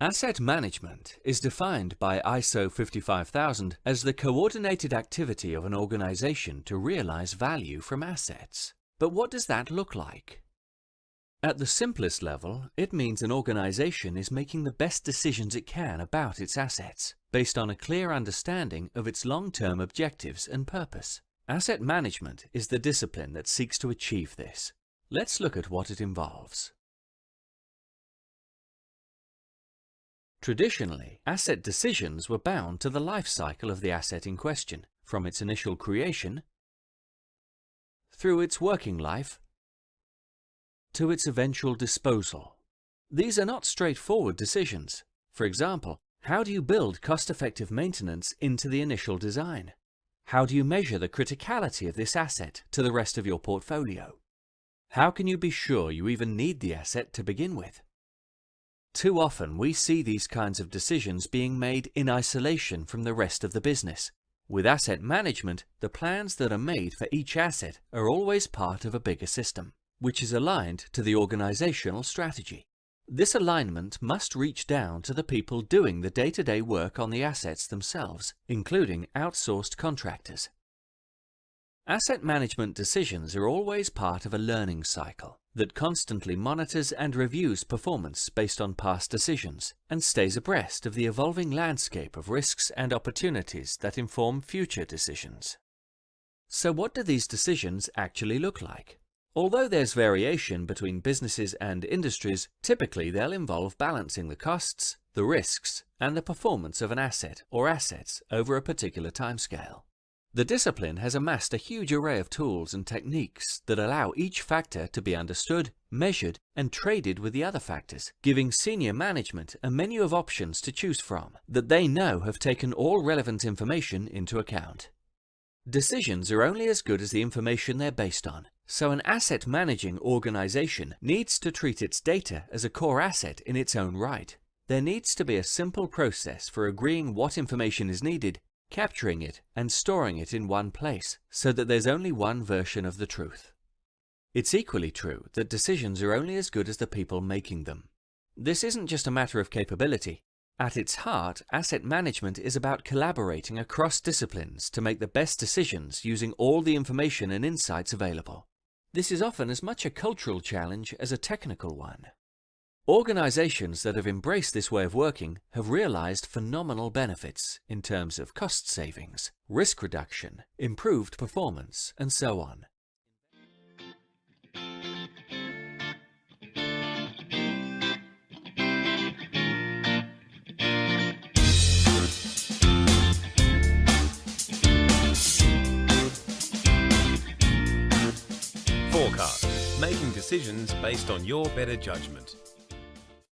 Asset management is defined by ISO 55000 as the coordinated activity of an organization to realize value from assets. But what does that look like? At the simplest level, it means an organization is making the best decisions it can about its assets, based on a clear understanding of its long-term objectives and purpose. Asset management is the discipline that seeks to achieve this. Let's look at what it involves. Traditionally, asset decisions were bound to the life cycle of the asset in question, from its initial creation, through its working life, to its eventual disposal. These are not straightforward decisions. For example, how do you build cost-effective maintenance into the initial design? How do you measure the criticality of this asset to the rest of your portfolio? How can you be sure you even need the asset to begin with? Too often we see these kinds of decisions being made in isolation from the rest of the business. With asset management, the plans that are made for each asset are always part of a bigger system, which is aligned to the organizational strategy. This alignment must reach down to the people doing the day-to-day work on the assets themselves, including outsourced contractors. Asset management decisions are always part of a learning cycle that constantly monitors and reviews performance based on past decisions and stays abreast of the evolving landscape of risks and opportunities that inform future decisions. So what do these decisions actually look like? Although there's variation between businesses and industries, typically they'll involve balancing the costs, the risks, and the performance of an asset or assets over a particular timescale. The discipline has amassed a huge array of tools and techniques that allow each factor to be understood, measured, and traded with the other factors, giving senior management a menu of options to choose from that they know have taken all relevant information into account. Decisions are only as good as the information they're based on, so an asset managing organization needs to treat its data as a core asset in its own right. There needs to be a simple process for agreeing what information is needed, capturing it and storing it in one place so that there's only one version of the truth. It's equally true that decisions are only as good as the people making them. This isn't just a matter of capability. At its heart, asset management is about collaborating across disciplines to make the best decisions using all the information and insights available. This is often as much a cultural challenge as a technical one. Organizations that have embraced this way of working have realized phenomenal benefits in terms of cost savings, risk reduction, improved performance, and so on. Forecast, making decisions based on your better judgment.